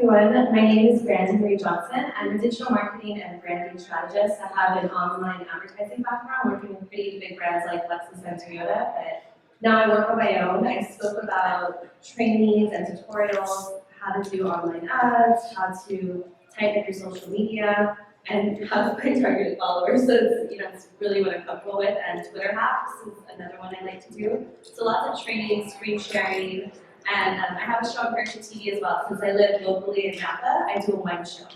everyone. My name is Brandy Johnson. I'm a digital marketing and branding strategist. I have an online advertising background, working with pretty big brands like Lexus and Toyota, but now I work on my own. I spoke about trainings and tutorials, how to do online ads, how to type up your social media, and how to find targeted followers. So it's really what I'm comfortable with. And Twitter hacks is another one I like to do. So lots of training, screen sharing, and I have a show on Periscope TV as well. Since I live locally in Napa, I do a wine show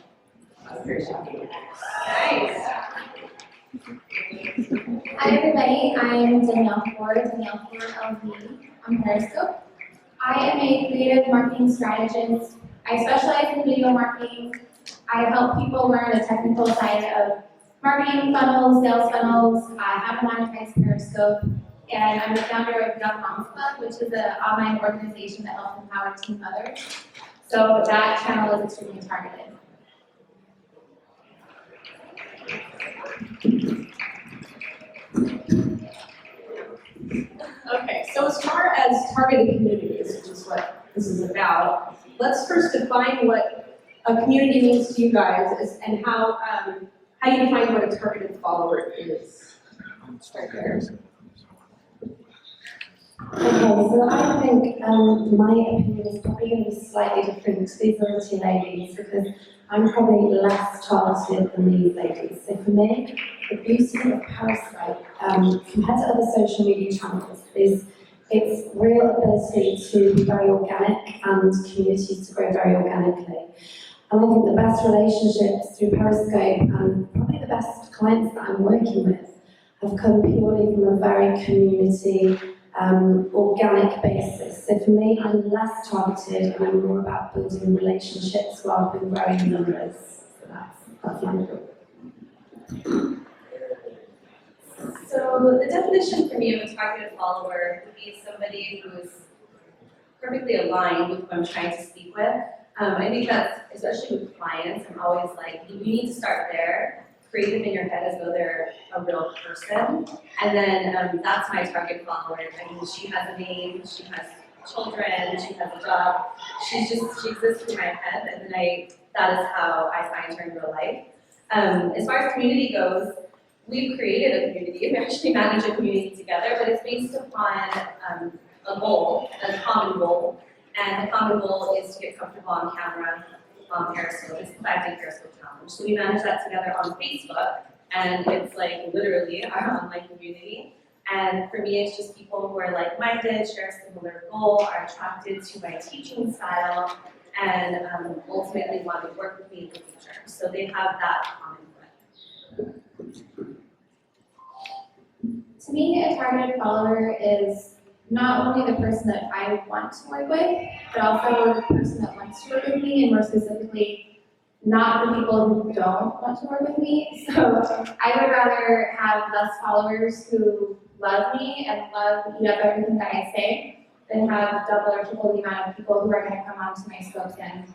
on Periscope TV. Nice. Hi everybody, I'm Danielle LV on Periscope. I am a creative marketing strategist. I specialize in video marketing. I help people learn the technical side of marketing funnels, sales funnels, how to monetize Periscope. And I'm the founder of Young Moms Club, which is an online organization that helps empower teen mothers. So that channel is extremely targeted. Okay, so as far as targeted communities, which is what this is about, let's first define what a community means to you guys and how you define what a targeted follower is. Right there. Okay, so I think my opinion is probably going to be slightly different to these other two ladies because I'm probably less targeted than these ladies. So for me, the beauty of Periscope compared to other social media channels is its real ability to be very organic and communities to grow very organically. And I think the best relationships through Periscope and probably the best clients that I'm working with have come purely from a very community organic basis. So for me, I'm less targeted and I'm more about building relationships rather than growing numbers. So that's my view. So the definition for me of a targeted follower would be somebody who's perfectly aligned with who I'm trying to speak with. I think that's, especially with clients, I'm always like, you need to start there, create them in your head as though they're a real person, and then that's my target follower. I mean, she has a name, she has children, she has a job, she exists in my head, and then that is how I find her in real life. As far as community goes, we've created a community, we actually manage a community together, but it's based upon a goal, a common goal, and the common goal is to get comfortable on camera on Periscope. It's the 5-day Periscope challenge. So we manage that together on Facebook, and it's like literally our online community. And for me, it's just people who are like-minded, share a similar goal, are attracted to my teaching style, and ultimately want to work with me in the future. So they have that common thread. To me, a targeted follower is not only the person that I want to work with, but also the person that wants to work with me, and more specifically, not the people who don't want to work with me. So I would rather have less followers who love me and love everything that I say than have double or triple the amount of people who are going to come onto my scopes and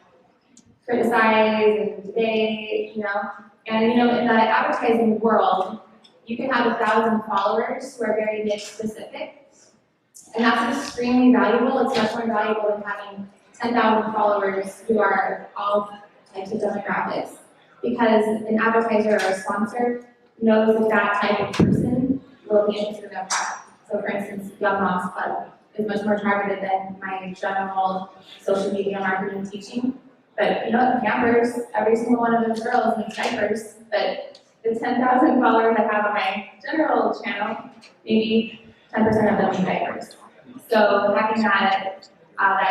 criticize and debate, And in the advertising world, you can have 1,000 followers who are very niche specific. And that's extremely valuable. It's much more valuable than having 10,000 followers who are all types of demographics. Because an advertiser or a sponsor knows that that type of person will be interested in their product. So for instance, Young Moms Club is much more targeted than my general social media marketing teaching. But campers, every single one of those girls needs diapers. But the 10,000 followers I have on my general channel, maybe 10% of them need diapers. So having that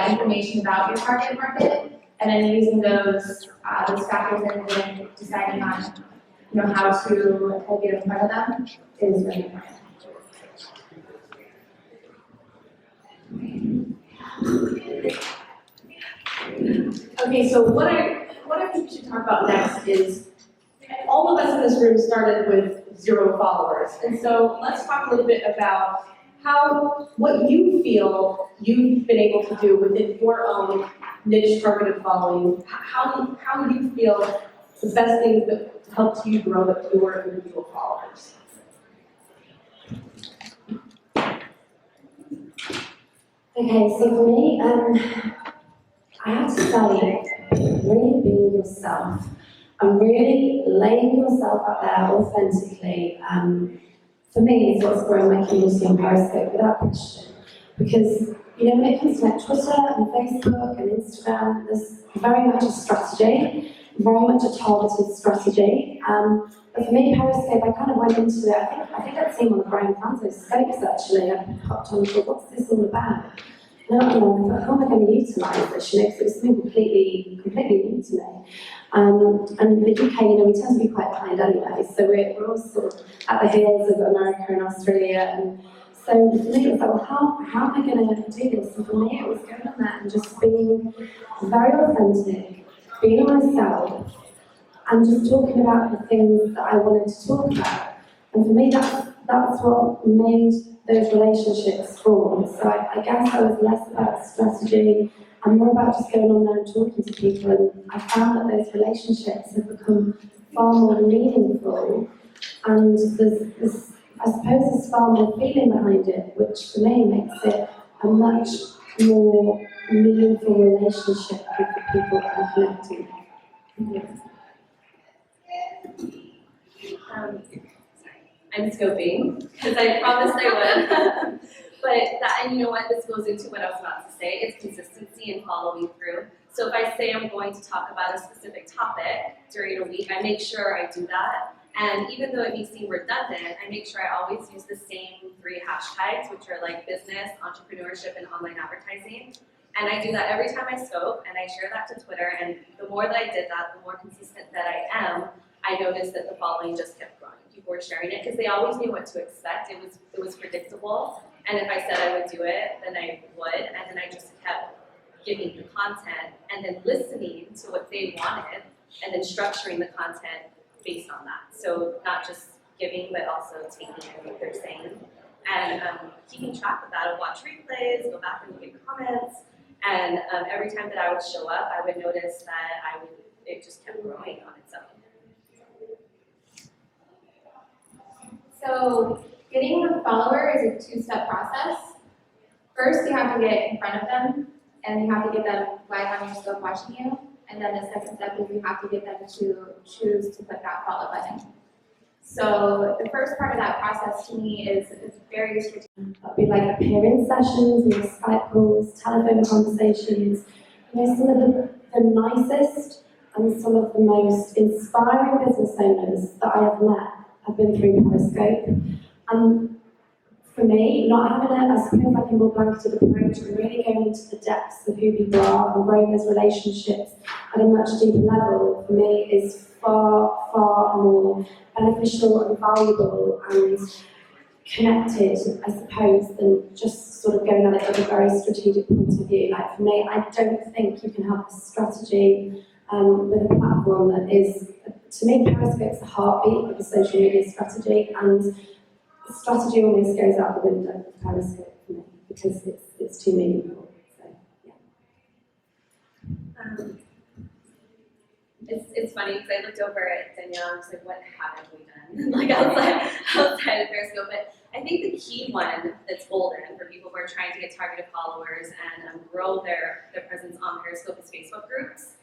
information about your target market, and then using those factors and then deciding on how to get in front of them is really important. Okay, so what I think we should talk about next is all of us in this room started with 0 followers, and so let's talk a little bit about what you feel you've been able to do within your own niche targeted following. How you feel the best things that helped you grow your individual followers. Okay, so for me, I have to say, really being yourself and really laying yourself out there authentically, for me, is what's growing my community on Periscope without question. Because, when it comes to like Twitter and Facebook and Instagram, there's very much a strategy, very much a targeted strategy. But for me, Periscope, I kind of went into it, I think I'd seen one of Brian Franzo's scopes actually, I popped on and thought, what's this all about? And I thought, how am I going to utilise this? Because it was something completely new to me. And the UK, we tend to be quite kind anyway, so we're all sort of at the heels of America and Australia. And so for me, it was like, well, how am I going to do this? And for me, it was going on that and just being very authentic, being myself, and just talking about the things that I wanted to talk about. And for me, that's what made those relationships form. So I guess I was less about strategy and more about just going on there and talking to people. And I found that those relationships have become far more meaningful. And there's I suppose there's far more feeling behind it, which for me makes it a much more meaningful relationship with the people that I'm connecting with. I'm scoping, because I promised I would. But that, and you know what, this goes into what I was about to say, it's consistency and following through. So if I say I'm going to talk about a specific topic during a week, I make sure I do that. And even though it may seem redundant, I make sure I always use the same 3 hashtags, which are like business, entrepreneurship, and online advertising. And I do that every time I scope, and I share that to Twitter. And the more that I did that, the more consistent that I am, I noticed that the following just kept growing. People were sharing it because they always knew what to expect. It was predictable. And if I said I would do it, then I would. And then I just kept giving the content and then listening to what they wanted and then structuring the content based on that. So not just giving, but also taking what they're saying. And keeping track of that. I would watch replays, go back and look at comments. And every time that I would show up, I would notice that it just kept growing on its own. So getting a follower is a 2-step process. First, you have to get in front of them, and you have to get them live on your scope watching you. And then the second step is you have to get them to choose to click that follow button. So the first part of that process to me is very strategic. That'd be like appearance sessions, Skype calls, telephone conversations. Some of the nicest and some of the most inspiring business owners that I have met have been through Periscope. And for me, not having I suppose like a more blanketed approach and really going into the depths of who people are and growing those relationships at a much deeper level, for me is far, far more beneficial and valuable and connected, I suppose, than just sort of going at it with a very strategic point of view. Like for me, I don't think you can have a strategy with a platform that is, to me, Periscope's the heartbeat of the social media strategy, and the strategy almost goes out the window with Periscope for me because it's too meaningful. So, yeah. It's funny because I looked over at Danielle and was like, what haven't we done? Like outside of Periscope. But I think the key one that's golden for people who are trying to get targeted followers and grow their presence on Periscope is Facebook groups.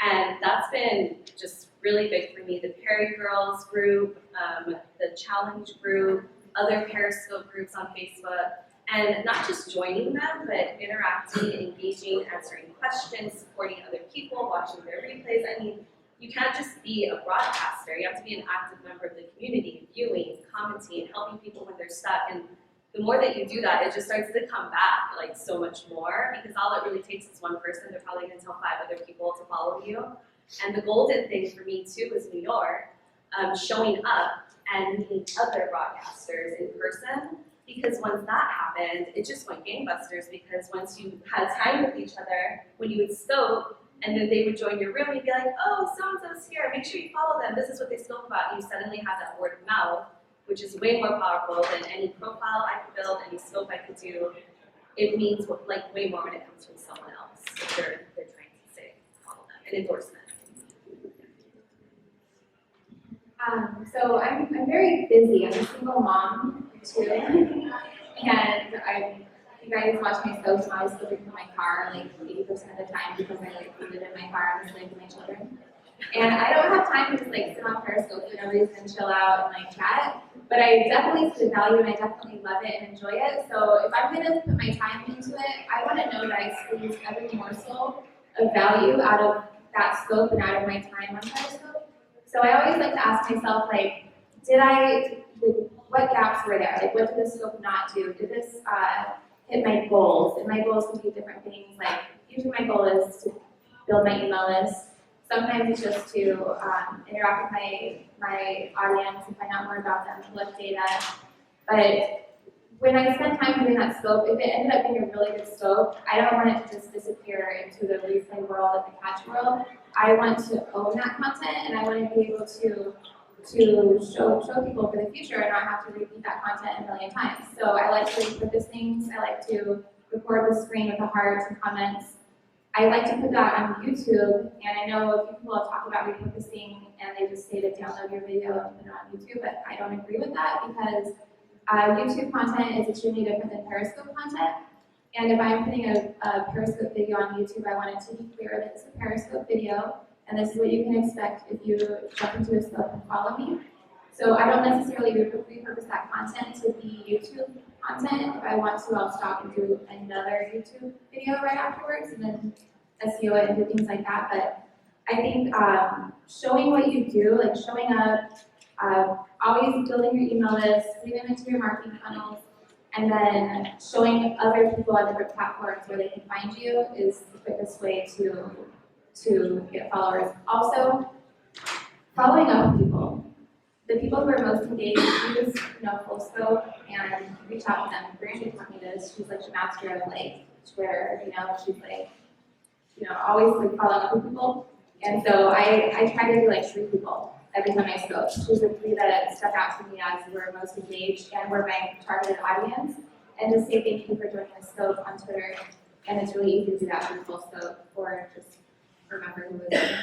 And that's been just really big for me. The Perry Girls group, the Challenge group, other Periscope groups on Facebook. And not just joining them, but interacting, engaging, answering questions, supporting other people, watching their replays. I mean, you can't just be a broadcaster. You have to be an active member of the community, viewing, commenting, helping people when they're stuck. And the more that you do that, it just starts to come back like so much more, because all it really takes is one person. They're probably going to tell 5 other people to follow you. And the golden thing for me too is New York, showing up and meeting other broadcasters in person. Because once that happened, it just went gangbusters, because once you had time with each other, when you would scope, and then they would join your room, you'd be like, oh, so-and-so's here, make sure you follow them, this is what they spoke about, and you suddenly have that word of mouth, which is way more powerful than any profile I could build, any scope I could do. It means like way more when it comes from someone else, if they're trying to say, follow them, an endorsement. So I'm very busy. I'm a single mom too, and I'm you guys watch my scopes, I'm always scoping from my car, like 80% of the time, because I like leave it in my car and just leave my children. And I don't have time to just like sit on Periscope for no reason, chill out and like chat. But I definitely see the value and I definitely love it and enjoy it. So if I'm gonna put my time into it, I wanna know that I squeeze every morsel of value out of that scope and out of my time on Periscope. So I always like to ask myself, like, what gaps were there? Like, what did this scope not do? Did this hit my goals? And my goals can be different things. Like, usually my goal is to build my email list. Sometimes it's just to interact with my audience and find out more about them, collect data. But when I spend time doing that scope, if it ended up being a really good scope, I don't want it to just disappear into the replay world and the catch world. I want to own that content, and I want to be able to show people for the future and not have to repeat that content a million times. So I like to repurpose things. I like to record the screen with the hearts and comments. I like to put that on YouTube, and I know a few people have talked about repurposing, and they just say to download your video and put it on YouTube, but I don't agree with that because YouTube content is extremely different than Periscope content. And if I'm putting a Periscope video on YouTube, I want it to be clear that it's a Periscope video, and this is what you can expect if you jump into a scope and follow me. So I don't necessarily repurpose that content to be YouTube content. If I want to, I'll stop and do another YouTube video right afterwards, and then SEO it and do things like that. But I think showing what you do, like showing up, always building your email list, putting them into your marketing funnels, and then showing other people on different platforms where they can find you is the quickest way to get followers. Also, following up with people. The people who are most engaged use, full scope and reach out to them. Brandy taught me this. She's like the master of like, where, she's like, always like following up with people. And so I try to do like 3 people every time I scope. She's the 3 that stuck out to me as were most engaged and were my targeted audience. And just say thank you for joining the scope on Twitter. And it's really easy to do that with full scope or just remember who was there.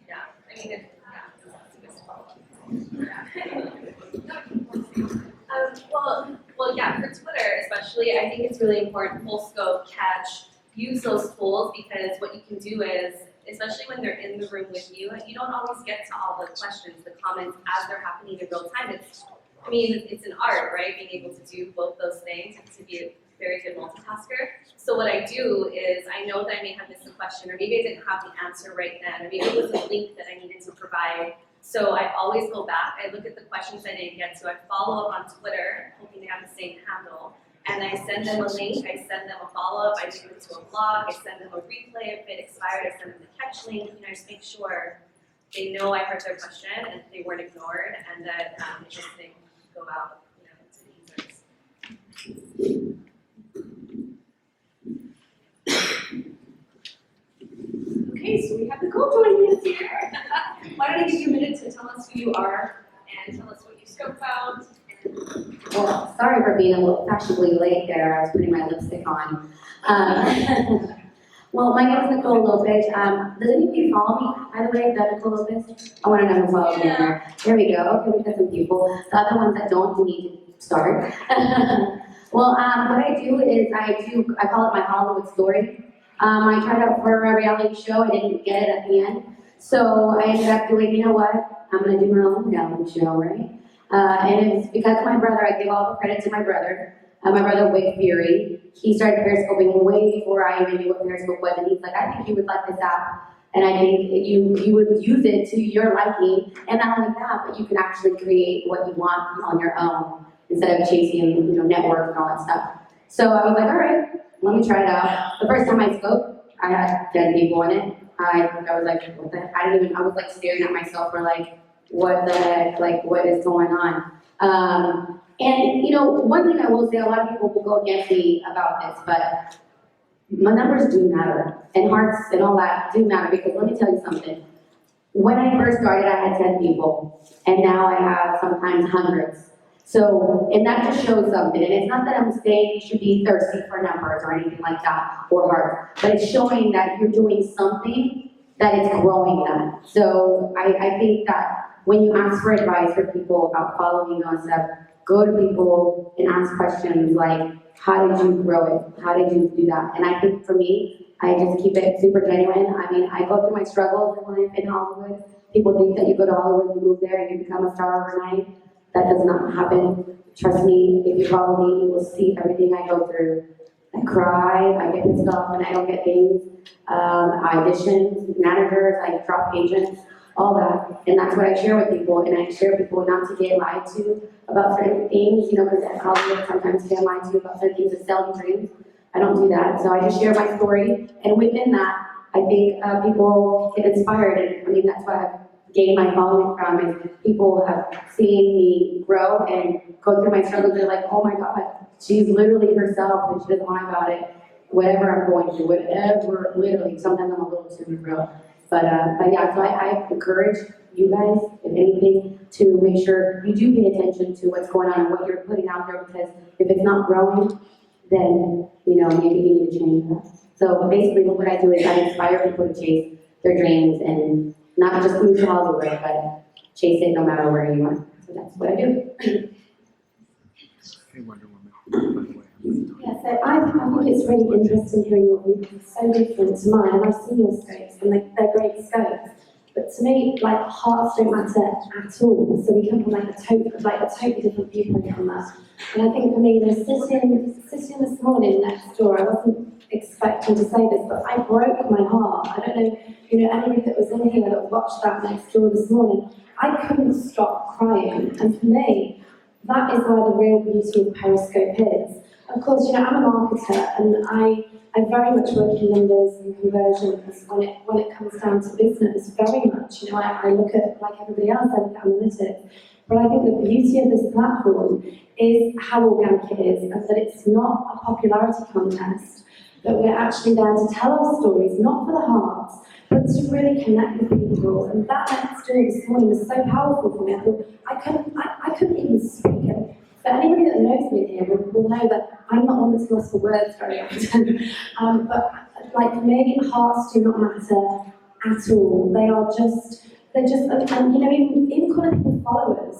Yeah, I mean, yeah, for Twitter especially, I think it's really important, full scope, catch, use those tools, because what you can do is, especially when they're in the room with you, you don't always get to all the questions, the comments as they're happening in real time. It's an art, right? Being able to do both those things and to be a very good multitasker. So what I do is, I know that I may have missed a question, or maybe I didn't have the answer right then, or maybe it was a link that I needed to provide. So I always go back, I look at the questions I didn't get to, I follow up on Twitter, hoping they have the same handle, and I send them a link, I send them a follow-up, I do it to a blog, I send them a replay if it expired, I send them the catch link, and I just make sure they know I heard their question and they weren't ignored, and that it just didn't go out, to the users. Okay, so we have Nicole joining us here. Why don't I give you a minute to tell us who you are and tell us what you scope out. Well, sorry for being a little fashionably late there. I was putting my lipstick on. Well, my name is Nicole Lopez. Does any of you follow me, by the way, the Nicole Lopez? I want to know who follows me there. There we go. Okay, we've got some people. The other ones that don't need to start. Well, what I do is I call it my Hollywood story. I tried out for a reality show. I didn't get it at the end. So I ended up doing, you know what? I'm going to do my own reality show, right? And it's because of my brother. I give all the credit to my brother. My brother, Wade Fury, he started Periscoping way before I even knew what Periscope was. And he's like, I think you would like this app. And I think you would use it to your liking. And not only that, but you can actually create what you want on your own instead of chasing, networks and all that stuff. So I was like, all right, let me try it out. The first time I scoped, I had 10 people in it. I was like, what the heck? I was like staring at myself for like, what the heck, like what is going on? And one thing I will say, a lot of people will go against me about this, but my numbers do matter, and hearts and all that do matter, because let me tell you something. When I first started, I had 10 people, and now I have sometimes hundreds. So, and that just shows something, and it's not that I'm saying you should be thirsty for numbers or anything like that, or hearts, but it's showing that you're doing something that is growing that. So I think that when you ask for advice for people about following you and stuff, go to people and ask questions like, how did you grow it? How did you do that? And I think for me, I just keep it super genuine. I mean, I go through my struggles in life in Hollywood. People think that you go to Hollywood, you move there, and you become a star overnight. That does not happen. Trust me, if you follow me, you will see everything I go through. I cry, I get pissed off when I don't get things, auditions, managers, I drop agents, all that. And that's what I share with people, and I share with people not to get lied to about certain things, you know, because at Hollywood sometimes you get lied to about certain things to sell you dreams. I don't do that, so I just share my story, and within that, I think people get inspired, and I mean, that's what I've gained my following from, is people have seen me grow and go through my struggles. They're like, oh my God, she's literally herself and she doesn't lie about it. Whatever I'm going through, whatever, literally, sometimes I'm a little too real. But yeah, so I encourage you guys, if anything, to make sure you do pay attention to what's going on and what you're putting out there, because if it's not growing, then, you know, maybe you need to change that. So basically what I do is I inspire people to chase their dreams and not just move to Hollywood, but chase it no matter where you are. So that's what I do. Hey, Wonder Woman, by the way. Yeah, so I think it's really interesting hearing your view, because it's so different to mine, and I've seen your scopes, and they're great scopes. But to me, like, hearts don't matter at all, so we come from like a totally different viewpoint on that. And I think for me, sitting this morning next door, I wasn't expecting to say this, but I broke my heart. I don't know, you know, anybody that was in here that watched that next door this morning, I couldn't stop crying. And for me, that is where the real beauty of Periscope is. Of course, you know, I'm a marketer, and I very much work in numbers and conversions when it comes down to business, very much. You know, I look at, like everybody else, I look at analytics. But I think the beauty of this platform is how organic it is, and that it's not a popularity contest, that we're actually there to tell our stories, not for the hearts, but to really connect with people. And that next door this morning was so powerful for me. I thought, I couldn't even speak it. For anybody that knows me here will know that I'm not one that's lost for words very often. But like for me, hearts do not matter at all. They're just, and you know, even calling people followers,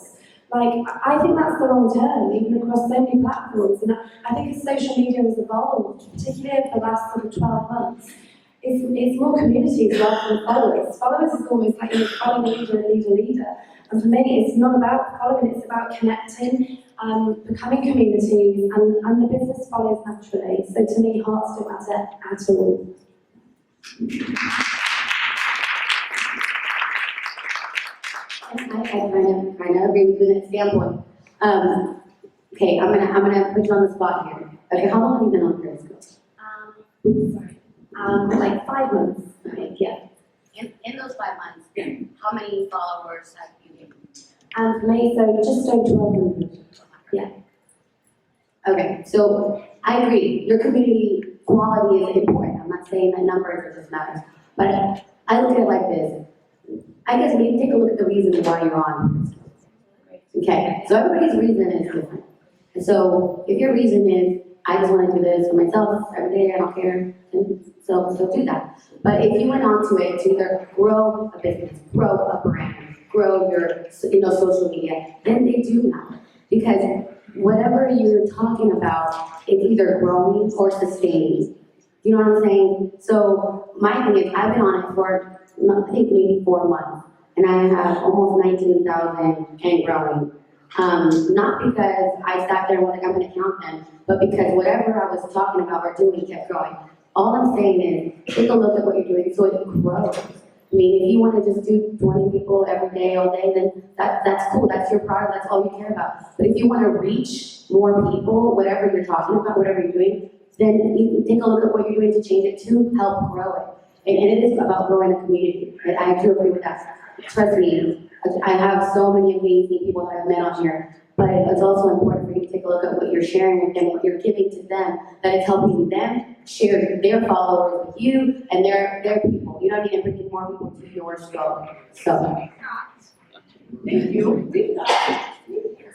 like, I think that's the wrong term, even across so many platforms. And I think as social media has evolved, particularly over the last sort of 12 months, it's more communities rather than followers. Followers is almost like you're following a leader. And for me, it's not about following, it's about connecting, becoming communities, and the business follows naturally. So to me, hearts don't matter at all. I kind of agree with you in that standpoint. Okay, I'm gonna put you on the spot here. Okay, how long have you been on Periscope? Like 5 months, right? Yeah. In those 5 months, how many followers have you gained? And for me, so just over 1,200. Yeah. Okay, so I agree. Your community quality is important. I'm not saying that numbers are just matters, but I look at it like this. I guess we can take a look at the reason why you're on. Okay, so everybody's reason is different. And so if your reason is, I just want to do this for myself every day, I don't care, and so do that. But if you went on to it to either grow a business, grow a brand, grow your social media, then they do matter. Because whatever you're talking about is either growing or sustaining. You know what I'm saying? So my thing is, I've been on it for, I think maybe 4 months, and I have almost 19,000 and growing. Not because I sat there and was like, I'm going to count them, but because whatever I was talking about or doing kept growing. All I'm saying is, take a look at what you're doing so it grows. I mean, if you want to just do 20 people every day, all day, then that's cool. That's your product. That's all you care about. But if you want to reach more people, whatever you're talking about, whatever you're doing, then you can take a look at what you're doing to change it to help grow it. And it is about growing a community. I do agree with that. Trust me, I have so many amazing people that I've met on here, but it's also important for you to take a look at what you're sharing with them, what you're giving to them, that it's helping them share their followers with you and their people. You don't need to bring more people to your show. So. Thank you.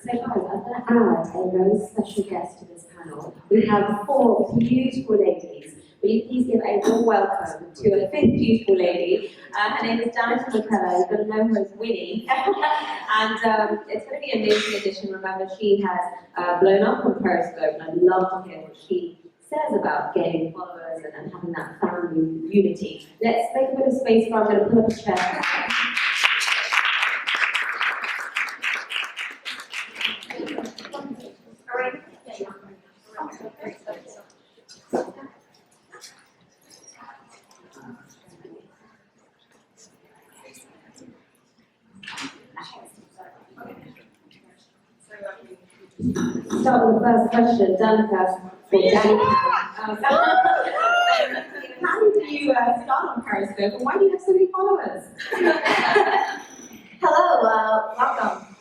So guys, I'm going to add a very special guest to this panel. We have 4 beautiful ladies Will you please give a warm welcome to a fifth beautiful lady? Her name is Danica McKellar. You're going to know her as Winnie. And it's going to be an amazing addition. Remember, she has blown up on Periscope, and I'd love to hear what she says about gaining followers and having that family unity. Let's make a bit of space for her. I'm going to pull up a chair. Start with the first question, Danica, for Danielle. How did you start on Periscope, and why do you have so many followers? Hello, welcome.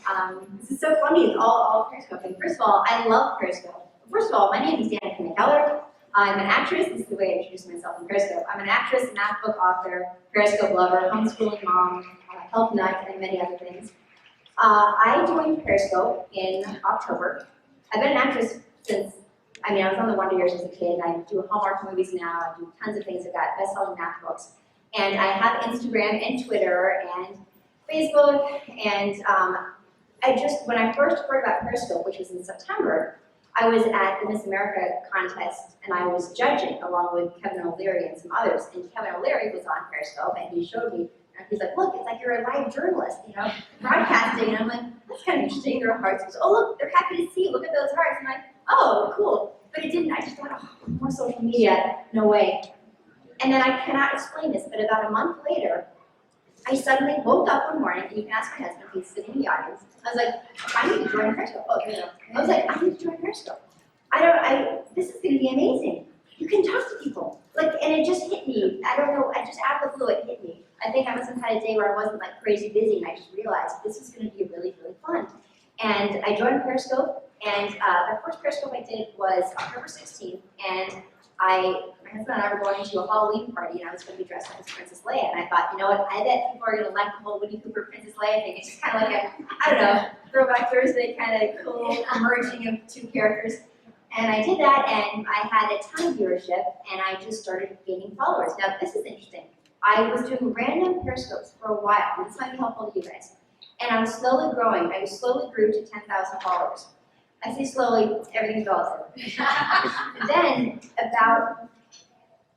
This is so funny, it's all Periscoping. First of all, I love Periscope. First of all, my name is Danica McKellar. I'm an actress. This is the way I introduce myself in Periscope. I'm an actress, math book author, Periscope lover, homeschooling mom, health nut, and many other things. I joined Periscope in October. I've been an actress since, I was on the Wonder Years as a kid. I do Hallmark movies now. I do tons of things. I've got best-selling math books. And I have Instagram and Twitter and Facebook. And when I first heard about Periscope, which was in September, I was at the Miss America contest, and I was judging along with Kevin O'Leary and some others. And Kevin O'Leary was on Periscope, and he showed me, and he's like, look, it's like you're a live journalist, broadcasting. And I'm like, that's kind of interesting. There are hearts. He goes, oh, look, they're happy to see you. Look at those hearts. And I'm like, oh, cool. But it didn't. I just thought, oh, more social media. No way. And then I cannot explain this, but about a month later, I suddenly woke up one morning, and you can ask my husband, he's sitting in the audience. I was like, I need to join Periscope. Oh, there you go. I was like, I need to join Periscope. This is going to be amazing. You can talk to people. And it just hit me. I don't know, just out of the blue, it hit me. I think I must have had a day where I wasn't crazy busy, and I just realized this is going to be really, really fun. And I joined Periscope, and the first Periscope I did was October 16th, and my husband and I were going to a Halloween party, and I was going to be dressed up as Princess Leia, and I thought, you know what, I bet people are going to like the whole Winnie Cooper Princess Leia thing. It's just kind of like Throwback Thursday kind of cool merging of two characters. And I did that, and I had a ton of viewership, and I just started gaining followers. Now, this is interesting. I was doing random Periscopes for a while, and this might be helpful to you guys. And I was slowly growing. I slowly grew to 10,000 followers. I say slowly, everything's relative. Then, about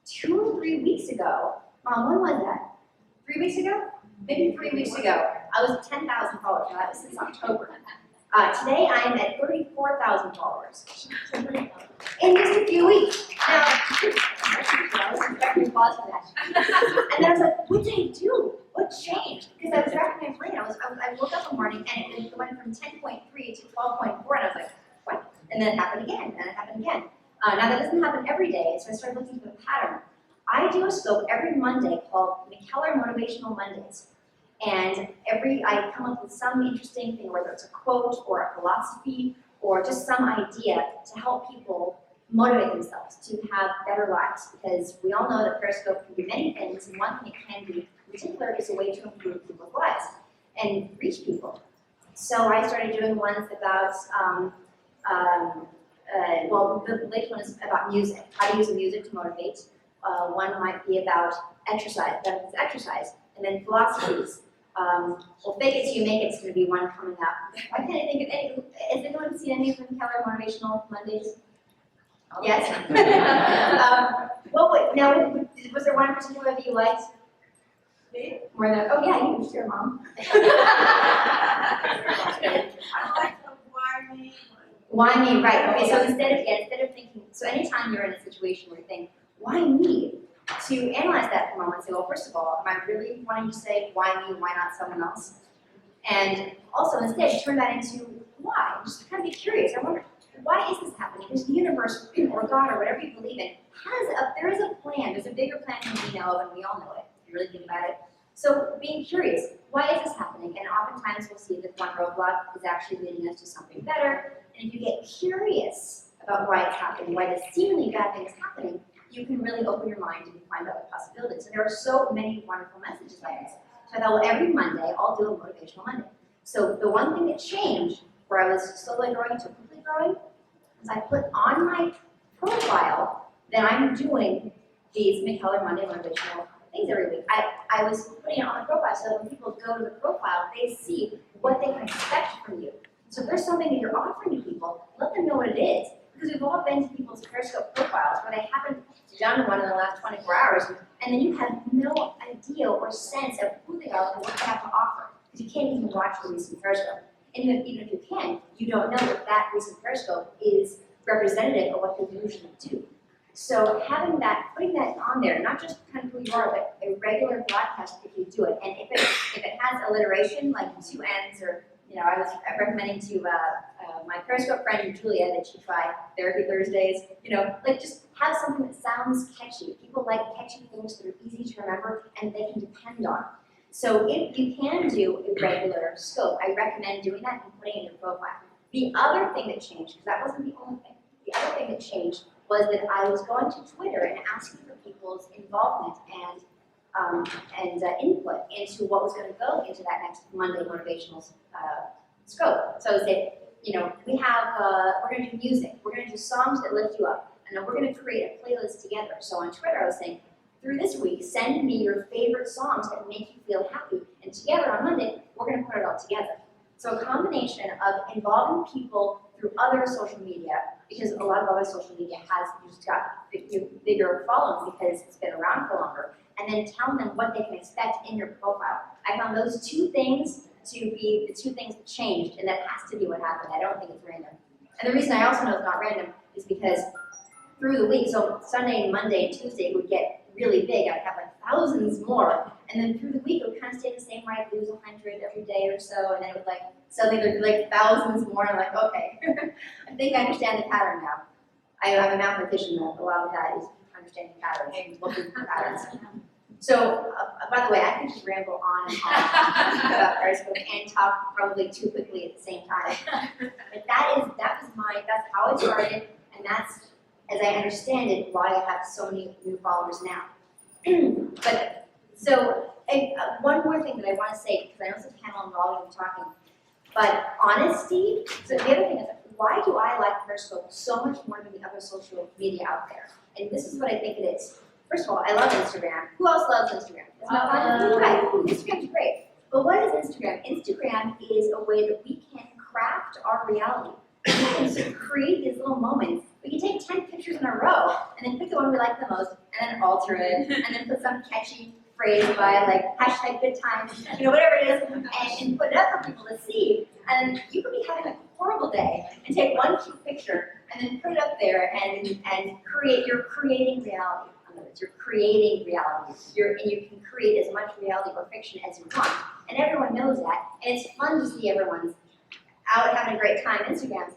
2 or 3 weeks ago, Mom, when was that? 3 weeks ago? Maybe 3 weeks ago, I was at 10,000 followers. Now, that was since October. Today, I am at 34,000 followers. In just a few weeks. Now, I was expecting applause for that. And then I was like, what did I do? What changed? Because I was racking my brain. I woke up one morning, and it went from 10.3 to 12.4, and I was like, what? And then it happened again, and it happened again. Now, that doesn't happen every day, so I started looking for the pattern. I do a scope every Monday called McKellar Motivational Mondays. And I come up with some interesting thing, whether it's a quote or a philosophy or just some idea to help people motivate themselves to have better lives. Because we all know that Periscope can be many things, and one thing it can be in particular is a way to improve people's lives and reach people. So I started doing ones about, the latest one is about music, how to use music to motivate. One might be about exercise, benefits of exercise, and then philosophies. Fake it till you make it's going to be one coming up. Why can't I think of any? Has anyone seen any of the McKellar Motivational Mondays? Yes? Now, was there one in particular that you liked? Me? More than, oh yeah, you can share, Mom. Why me, right, okay, so instead of thinking, so anytime you're in a situation where you think, why me? To analyze that for a moment and say, well, first of all, am I really wanting to say, why me, why not someone else? And also, instead, turn that into why, just kind of be curious. I wonder, why is this happening? Because the universe, or God, or whatever you believe in, there is a plan, there's a bigger plan than we know, and we all know it, if you really think about it. So, being curious, why is this happening? And oftentimes we'll see that one roadblock is actually leading us to something better. And if you get curious about why it's happening, why the seemingly bad thing is happening, you can really open your mind and find out the possibilities. And there are so many wonderful messages like this. So I thought, well, every Monday, I'll do a motivational Monday. So the one thing that changed, where I was slowly growing to quickly growing, is I put on my profile that I'm doing these McKellar Monday motivational things every week. I was putting it on the profile so that when people go to the profile, they see what they can expect from you. So if there's something that you're offering to people, let them know what it is. Because we've all been to people's Periscope profiles where they haven't done one in the last 24 hours, and then you have no idea or sense of who they are or what they have to offer. Because you can't even watch the recent Periscope. And even if you can, you don't know if that recent Periscope is representative of what they usually do. So having that, putting that on there, not just kind of who you are, but a regular broadcast if you do it. And if it has alliteration, like two N's, or, you know, I was recommending to my Periscope friend Julia that she try Therapy Thursdays, you know, like just have something that sounds catchy. People like catchy things that are easy to remember and they can depend on. So if you can do a regular scope, I recommend doing that and putting it in your profile. The other thing that changed, because that wasn't the only thing, the other thing that changed was that I was going to Twitter and asking for people's involvement and input into what was going to go into that next Monday motivational scope. So I said, you know, we're going to do music, we're going to do songs that lift you up, and then we're going to create a playlist together. So on Twitter I was saying, through this week, send me your favorite songs that make you feel happy, and together on Monday, we're going to put it all together. So a combination of involving people through other social media, because a lot of other social media has just got bigger following because it's been around for longer, and then telling them what they can expect in your profile. I found those two things to be the two things that changed, and that has to be what happened. I don't think it's random. And the reason I also know it's not random is because through the week, so Sunday and Monday and Tuesday would get really big. I'd have like thousands more, and then through the week it would kind of stay the same, where I'd lose 100 every day or so, and then it would like suddenly there'd be like thousands more. I'm like, okay, I think I understand the pattern now. I'm a mathematician though. A lot of that is understanding patterns and looking for patterns. So, by the way, I could just ramble on and on about Periscope and talk probably too quickly at the same time. But that's how it started, and that's, as I understand it, why I have so many new followers now. But, so, one more thing that I want to say, because I know it's a panel and we're all going to be talking, but honesty, so the other thing is, why do I like Periscope so much more than the other social media out there? And this is what I think it is. First of all, I love Instagram. Who else loves Instagram? Isn't that fun? Right. Instagram's great. But what is Instagram? Instagram is a way that we can craft our reality. We can create these little moments. We can take 10 pictures in a row and then pick the one we like the most and then alter it and then put some catchy phrase by like hashtag good times, you know, whatever it is, and put it up for people to see. And you could be having a horrible day and take one cute picture and then put it up there and you're creating reality. You're creating reality. And you can create as much reality or fiction as you want. And everyone knows that. And it's fun to see everyone's out having a great time on Instagram.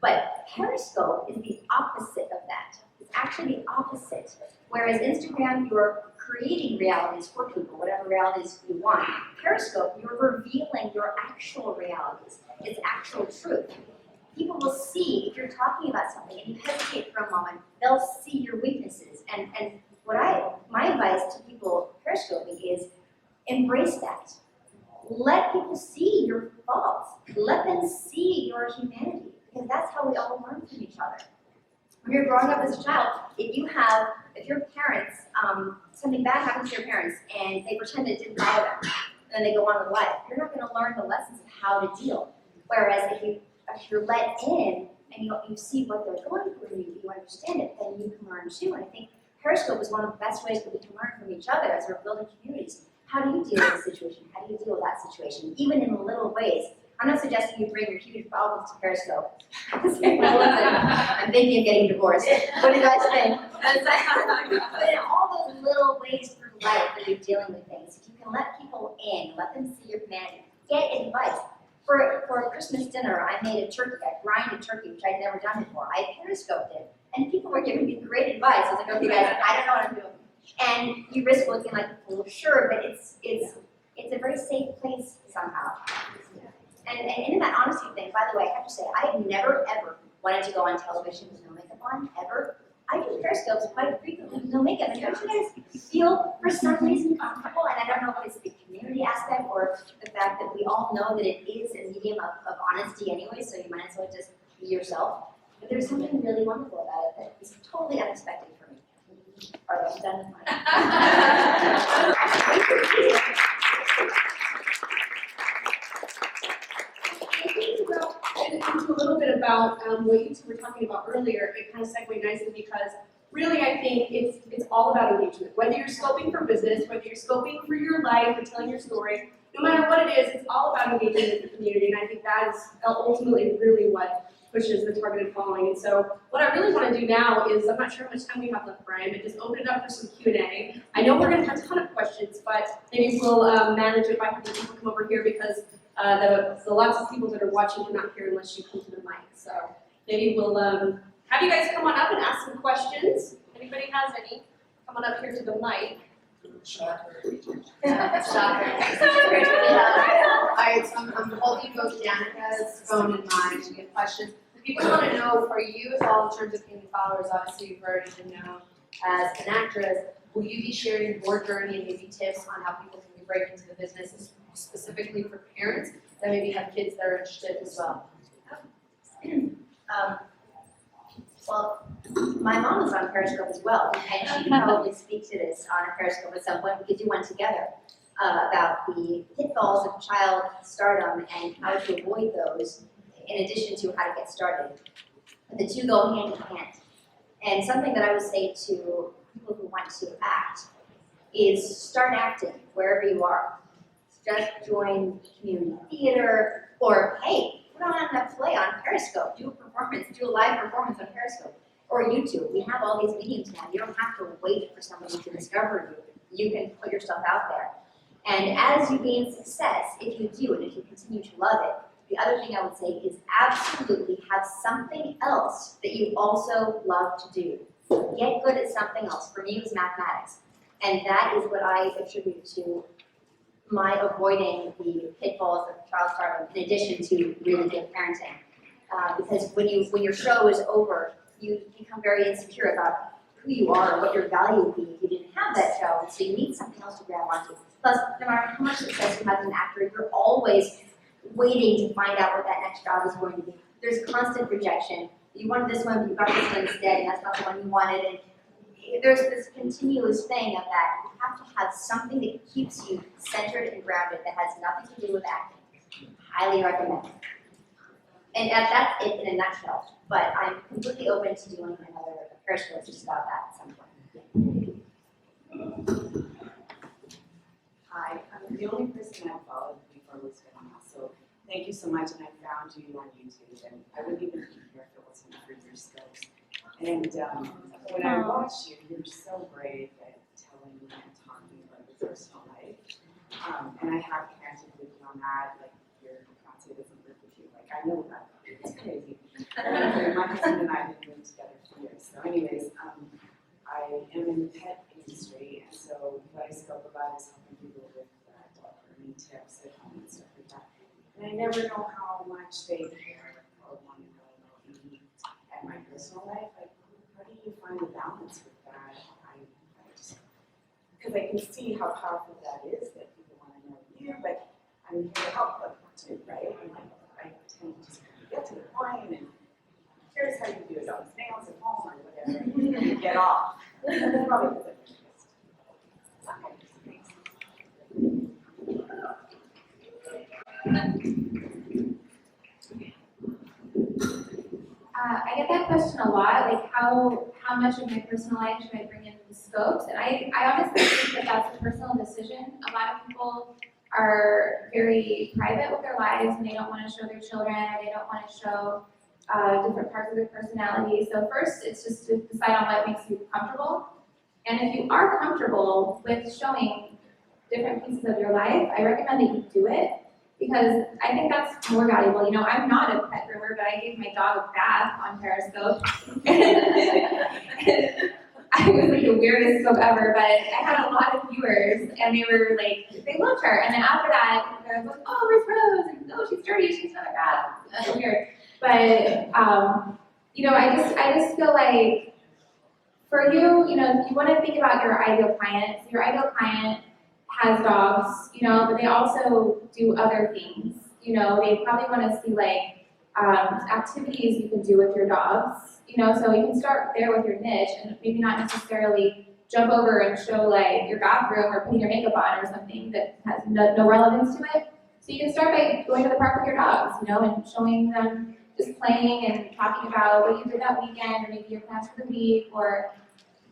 But Periscope is the opposite of that. It's actually the opposite. Whereas Instagram, you're creating realities for people, whatever realities you want. Periscope, you're revealing your actual realities. It's actual truth. People will see, if you're talking about something and you hesitate for a moment, they'll see your weaknesses. And my advice to people Periscoping is embrace that. Let people see your faults. Let them see your humanity, because that's how we all learn from each other. When you're growing up as a child, if your parents, something bad happens to your parents and they pretend it didn't bother them, and then they go on with life, you're not going to learn the lessons of how to deal. Whereas if you're let in and you see what they're going through, you understand it, then you can learn too. And I think Periscope is one of the best ways that we can learn from each other as we're building communities. How do you deal with this situation? How do you deal with that situation? Even in little ways. I'm not suggesting you bring your huge problems to Periscope. I'm thinking of getting divorced. What do you guys think? But in all those little ways through life that you're dealing with things, if you can let people in, let them see your humanity, get advice. For a Christmas dinner, I made a turkey. I brined a turkey, which I'd never done before. I Periscoped it, and people were giving me great advice. I was like, okay, guys, I don't know what I'm doing. And you risk looking like a fool, sure, but it's a very safe place somehow. And in that honesty thing, by the way, I have to say, I have never ever wanted to go on television with no makeup on, ever. I do Periscopes quite frequently with no makeup, and don't you guys feel for some reason comfortable? And I don't know if it's the community aspect or the fact that we all know that it is a medium of honesty anyway, so you might as well just be yourself. But there's something really wonderful about it that is totally unexpected for me. self-identifying. Into a little bit about what you two were talking about earlier, it kind of segued nicely because really I think it's all about engagement. Whether you're scoping for business, whether you're scoping for your life or telling your story, no matter what it is, it's all about engaging with the community, and I think that is ultimately really what pushes the targeted following. And so what I really want to do now is, I'm not sure how much time we have left, Brian, but just open it up for some Q&A. I know we're going to have a ton of questions, but maybe we'll manage it by having people come over here because the lots of people that are watching cannot hear unless you come to the mic. So maybe we'll have you guys come on up and ask some questions. Anybody has any? Come on up here to the mic. Shocker. Shocker. Alright, so I'm holding both Danica's phone and mine to get questions. People want to know, for you as well, in terms of gaining followers, obviously you've already been known as an actress. Will you be sharing your journey and maybe tips on how people can break into the business, specifically for parents that maybe have kids that are interested as well? Well, my mom is on Periscope as well, and she can probably speak to this on a Periscope at some point. We could do one together about the pitfalls of child stardom and how to avoid those, in addition to how to get started. The two go hand in hand. And something that I would say to people who want to act is start acting wherever you are. Just join community theater, or hey, put on a play on Periscope, do a performance, do a live performance on Periscope, or YouTube. We have all these mediums now. You don't have to wait for somebody to discover you. You can put yourself out there. And as you gain success, if you do, and if you continue to love it, the other thing I would say is absolutely have something else that you also love to do. Get good at something else. For me, it was mathematics. And that is what I attribute to my avoiding the pitfalls of child stardom, in addition to really good parenting. Because when your show is over, you become very insecure about who you are or what your value would be if you didn't have that show, and so you need something else to grab onto. Plus, no matter how much success you have as an actor, you're always waiting to find out what that next job is going to be. There's constant rejection. You wanted this one, but you got this one instead, and that's not the one you wanted. And there's this continuous thing of that. You have to have something that keeps you centered and grounded that has nothing to do with acting. Highly recommend. And that's it in a nutshell. But I'm completely open to doing another Periscope just about that at some point. Hi, I'm the only person I followed before was Danielle, so thank you so much, and I found you on YouTube, and I wouldn't even be here if it wasn't for your skills. And when I watched you, you're so brave at telling and talking about your personal life. And I have connected with you on that, like your fiance doesn't live with you, like I know that, it's crazy. My husband and I have been living together for years, so anyways, I am in the pet industry, and so what I spoke about is helping people with dog grooming tips at home and stuff like that. And I never know how much they care or want to know about me and my personal life. Like, how do you find the balance with that? Because I can see how powerful that is, that people want to know you, but I'm here to help them too, right? And I tend to just get to the point and here's how you do it on nails at home or whatever, and get off. That's probably because I'm just. Okay, thanks. I get that question a lot, like how much of my personal life should I bring in the scopes? And I honestly think that that's a personal decision. A lot of people are very private with their lives and they don't want to show their children, or they don't want to show different parts of their personality. So first, it's just to decide on what makes you comfortable. And if you are comfortable with showing different pieces of your life, I recommend that you do it, because I think that's more valuable. You know, I'm not a pet groomer, but I gave my dog a bath on Periscope. I was like the weirdest scope ever, but I had a lot of viewers, and they were like, they loved her. And then after that, they were like, oh, where's Rose? And oh, she's dirty, she's not a bath. That's so weird. But you know, I just feel like for you, you know, you want to think about your ideal client. So your ideal client has dogs, you know, but they also do other things. You know, they probably want to see like activities you can do with your dogs. You know, so you can start there with your niche and maybe not necessarily jump over and show like your bathroom or putting your makeup on or something that has no relevance to it. So you can start by going to the park with your dogs, you know, and showing them just playing and talking about what you did that weekend, or maybe your plans for the week, or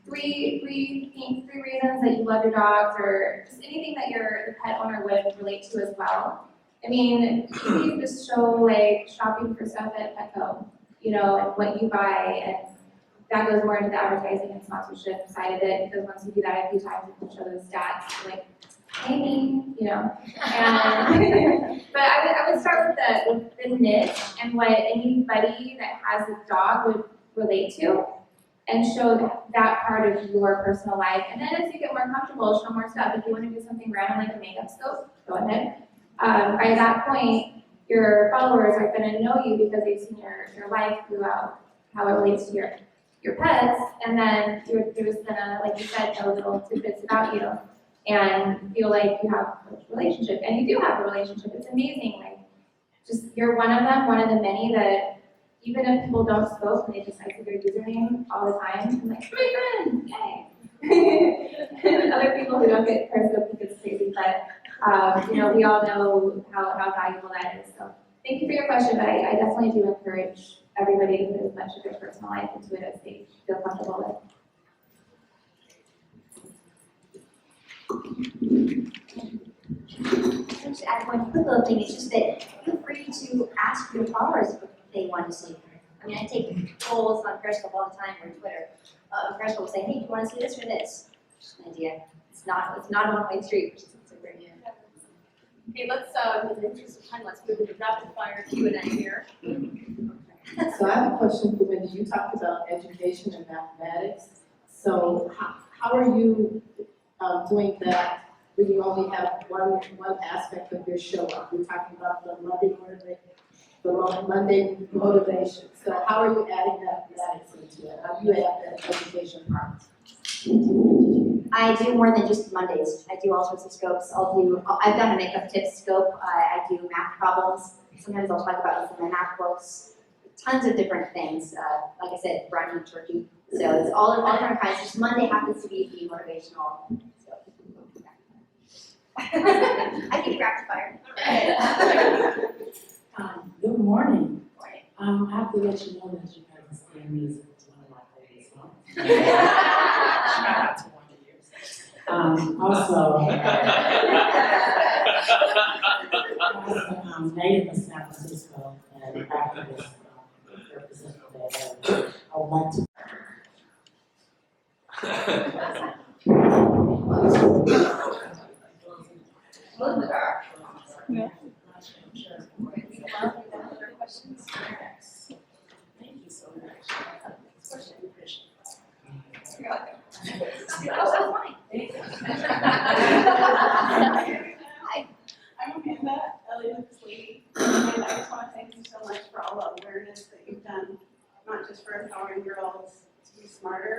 three reasons that you love your dogs, or just anything that the pet owner would relate to as well. I mean, you can just show like shopping for stuff at Petco, you know, and what you buy, and that goes more into the advertising and sponsorship side of it, because once you do that a few times, you can show those stats, like, hey me, you know. And but I would start with the niche and what anybody that has a dog would relate to, and show that part of your personal life. And then as you get more comfortable, show more stuff. If you want to do something random like a makeup scope, go ahead. By that point, your followers are going to know you because they've seen your life throughout how it relates to your pets, and then they're just gonna, like you said, know little tidbits about you and feel like you have a relationship. And you do have a relationship. It's amazing. Like, just you're one of them, one of the many that even if people don't scope and they just cite their username all the time, I'm like, my friend, yay! And other people who don't get Periscope think it's crazy, but you know, we all know how valuable that is. So thank you for your question, but I definitely do encourage everybody to put as much of their personal life into it as they feel comfortable with. Just add one quick little thing, it's just that feel free to ask your followers what they want to see. I mean, I take polls on Periscope all the time, or Twitter. Periscope will say, hey, do you want to see this or this? Just an idea. It's not a one-way street, which is a great idea. Okay, let's, in the interest of time, let's move into rapid fire Q&A here. So I have a question for Wendy. You talked about education and mathematics. So how are you doing that when you only have one aspect of your show? We're talking about the Monday motivation. So how are you adding mathematics into it? How do you add that education part? I do more than just Mondays. I do all sorts of scopes. I've done a makeup tips scope. I do math problems. Sometimes I'll talk about this in my math books. Tons of different things. Like I said, brownie and turkey. So it's all different kinds. Just Monday happens to be the motivational scope. I think rapid fire. Good morning. I have to let you know that you guys stand music. It's one of my favorite songs. Shout out to one of yours. Also, I'm native of San Francisco and activist representative there. I would like to. Yeah. Thank you so much. I'm Amanda, Elliot's lady, and I just want to thank you so much for all the awareness that you've done, not just for empowering girls to be smarter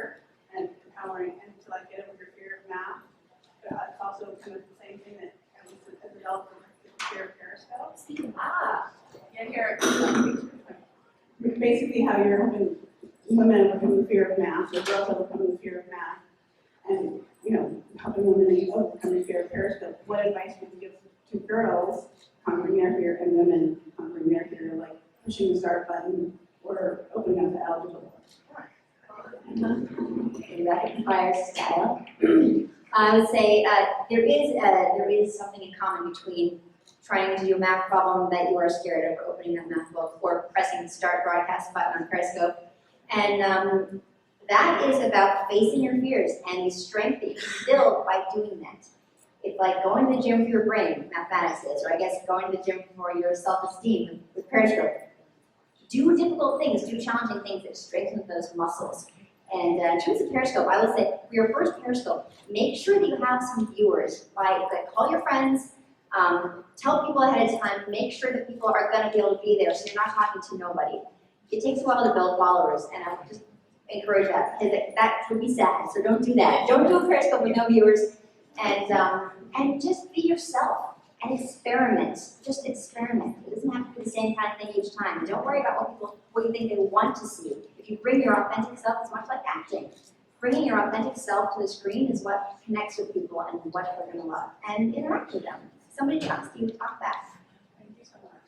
and empowering and to like get over your fear of math, but it's also kind of the same thing that has developed with the fear of Periscope. Yeah, here, basically how you're helping women overcome the fear of math, or girls overcome the fear of math, and helping women overcome the fear of Periscope. What advice would you give to girls conquering their fear and women conquering their fear, like pushing the start button or opening up the algebra? Rapid fire style. I would say there is something in common between trying to do a math problem that you are scared of, or opening that math book, or pressing the start broadcast button on Periscope. And that is about facing your fears and the strength that you can build by doing that. It's like going to the gym for your brain, mathematics is, or I guess going to the gym for your self-esteem with Periscope. Do difficult things, do challenging things that strengthen those muscles. And in terms of Periscope, I would say for your first Periscope, make sure that you have some viewers. Call your friends, tell people ahead of time, make sure that people are going to be able to be there so you're not talking to nobody. It takes a while to build followers, and I would just encourage that, because that would be sad, so don't do that. Don't do a Periscope with no viewers, and just be yourself, and experiment. Just experiment. It doesn't have to be the same kind of thing each time. And don't worry about what you think they want to see. If you bring your authentic self, it's much like acting. bringing your authentic self to the screen is what connects with people and what they're gonna love, and interact with them. Somebody talks to you, talk back. Thank you so much.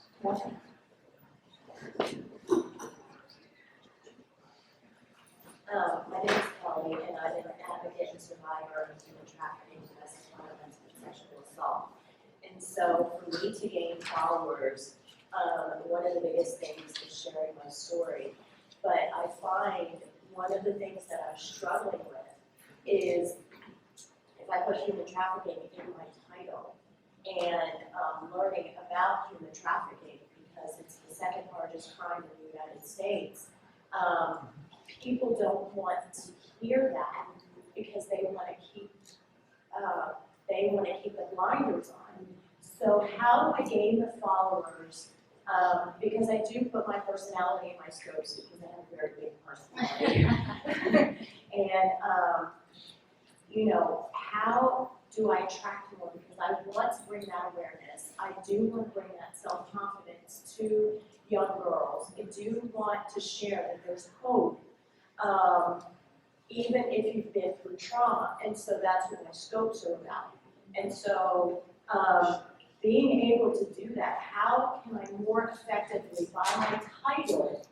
My name is Kelly, and I'm an advocate and survivor of human trafficking, domestic violence, and sexual assault. And so for me to gain followers, one of the biggest things is sharing my story. But I find one of the things that I'm struggling with is if I put human trafficking in my title and learning about human trafficking because it's the second largest crime in the United States, people don't want to hear that because they want to keep the blinders on. So how do I gain the followers? Because I do put my personality in my scope suit because I have a very big personality. And you know, how do I attract more? Because I want to bring that awareness. I do want to bring that self-confidence to young girls. I do want to share that there's hope. Even if you've been through trauma, and so that's what my scopes are about. And so, being able to do that, how can I more effectively, by my title,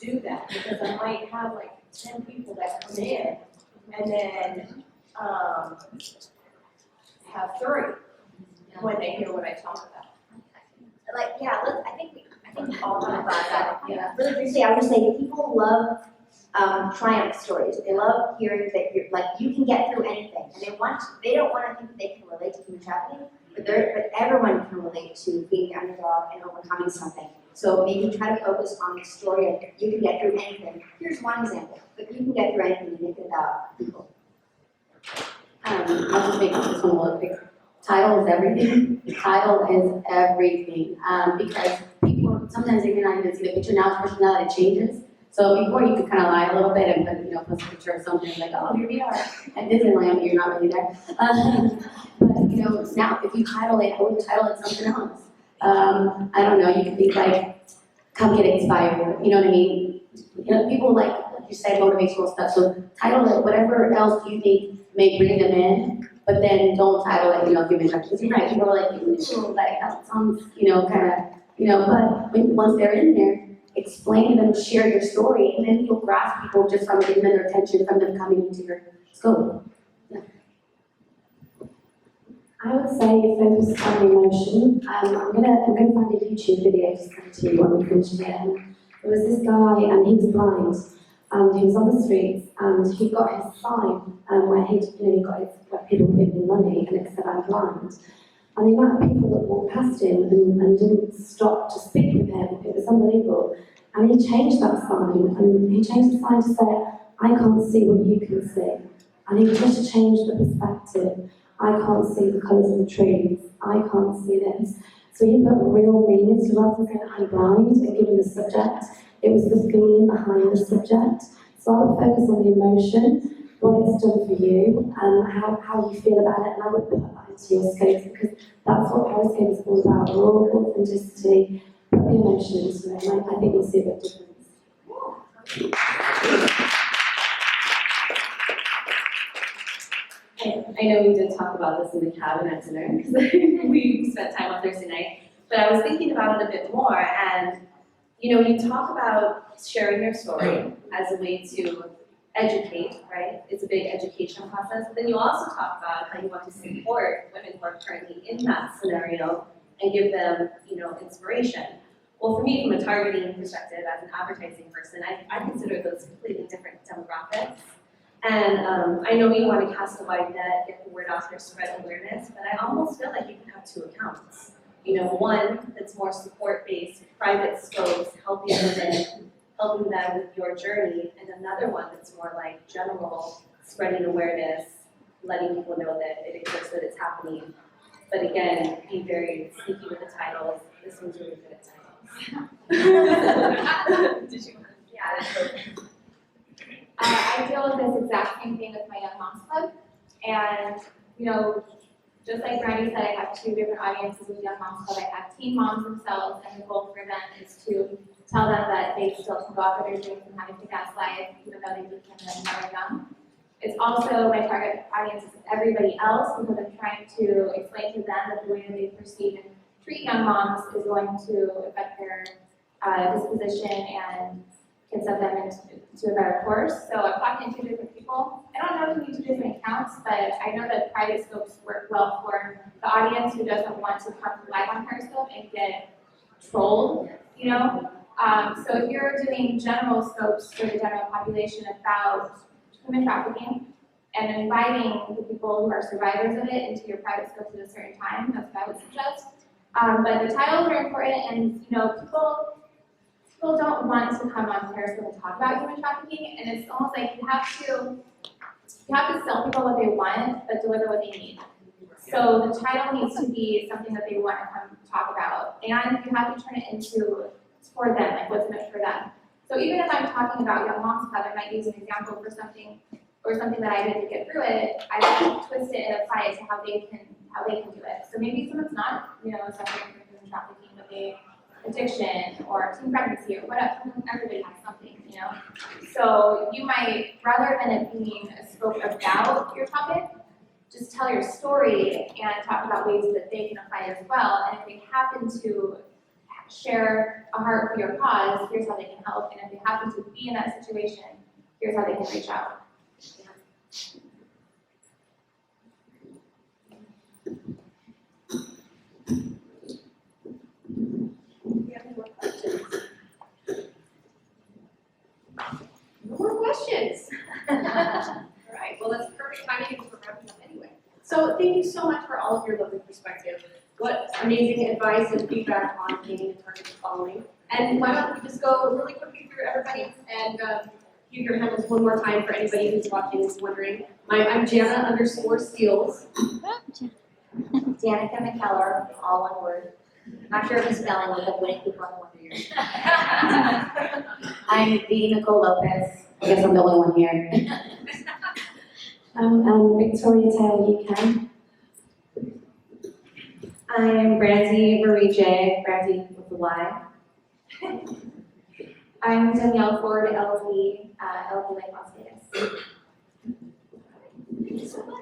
do that? Because I might have like 10 people that come in, and then have 30 when they hear what I talk about. Like, yeah, I think we all have that. Yeah. Really briefly, I would just say people love triumph stories. They love hearing that you're like you can get through anything, and they don't want to think that they can relate to human trafficking, but everyone can relate to being the underdog and overcoming something. So maybe try to focus on the story of you can get through anything. Here's one example, but you can get through anything and make it about people. I'll just make this one real quick. Title is everything. Title is everything. Because people, sometimes they may not even see the picture. Now personality changes. So before you could kind of lie a little bit and put, post a picture of something like, oh, here we are at Disneyland, but you're not really there. But now if you title it, I would title it something else. I don't know, you could think like, come get inspired, you know what I mean? People like you said, motivational stuff, so title it whatever else you think may bring them in, but then don't title it, human trafficking. Because you're right, people are like, that sounds, but once they're in there, explain to them, share your story, and then you'll grasp people just from giving them their attention, from them coming into your scope. Yeah. I would say focus on emotion. I'm gonna find a YouTube video to send to you when we finish it. There was this guy, and he was blind, and he was on the streets, and he got his sign, where he got his, where people give him money, and it said, I'm blind. And the amount of people that walked past him and didn't stop to speak with him, it was unbelievable. And he changed that sign, and he changed the sign to say, I can't see what you can see. And he just changed the perspective. I can't see the colours of the trees. I can't see this. So he put real meaning, so rather than saying I'm blind and giving the subject, it was the feeling behind the subject. So I would focus on the emotion, what it's done for you, and how you feel about it, and I would put that into your scopes because that's what Periscope is all about, raw authenticity, put the emotion into it, and I think you'll see a big difference. I know we did talk about this in the cabin at dinner because we spent time on Thursday night, but I was thinking about it a bit more, and you talk about sharing your story as a way to educate, right? It's a big education process, but then you also talk about how you want to support women who are currently in that scenario and give them, inspiration. Well, for me, from a targeting perspective, as an advertising person, I consider those completely different demographics. And I know you want to cast a wide net, get the word out there, spread awareness, but I almost feel like you can have two accounts. One that's more support-based, private scopes, helping women, helping them with your journey, and another one that's more like general, spreading awareness, letting people know that it exists, that it's happening. But again, be very sneaky with the titles. This one's really good at titles. Did you? Yeah. I deal with this exact same thing with my Young Moms Club, and just like Brandy said, I have two different audiences with Young Moms Club. I have teen moms themselves, and the goal for them is to tell them that they still can go after their dreams and have a kick-ass life, even though they became when they were young. also my target audience is everybody else, because I'm trying to explain to them that the way that they perceive and treat young moms is going to affect their disposition and can set them into a better course. So I'm talking to two different people. I don't know if you need two different accounts, but I know that private scopes work well for the audience who doesn't want to come live on Periscope and get trolled, you know? So if you're doing general scopes for the general population about human trafficking and inviting the people who are survivors of it into your private scopes at a certain time, that's what I would suggest. But the titles are important, and you know, people don't want to come on Periscope and talk about human trafficking, and it's almost like you have to sell people what they want, but deliver what they need. So the title needs to be something that they want to come talk about, and you have to turn it into for them, like what's in it for them. So even if I'm talking about Young Moms Club, I might use an example for something or something that I did to get through it. I might twist it and apply it to how they can do it. So maybe someone's not, you know, suffering from human trafficking, but they addiction or teen pregnancy or whatever. Everybody has something, you know. So you might, rather than it being a scope about your topic, just tell your story and talk about ways that they can apply it as well. And if they happen to share a heart for your cause, here's how they can help. And if they happen to be in that situation, here's how they can reach out. Do you have any more questions? No more questions. All right, well, that's perfect timing because we're wrapping up anyway. So thank you so much for all of your lovely perspective. What amazing advice and feedback on gaining and targeted following. And why don't we just go really quickly through everybody and give your handles one more time for anybody who's watching and is wondering. I'm Jana_Steels. Danica McKellar, all one word. Not sure of the spelling, with the winning people on the wonder years. I'm the Nicole Lopez. I guess I'm the only one here. I'm Victoria Taylor, UK. I'm Brandy Marie J, Brandy with the Y. I'm Danielle Ford, LV Lake, Las Vegas. Thank you so much.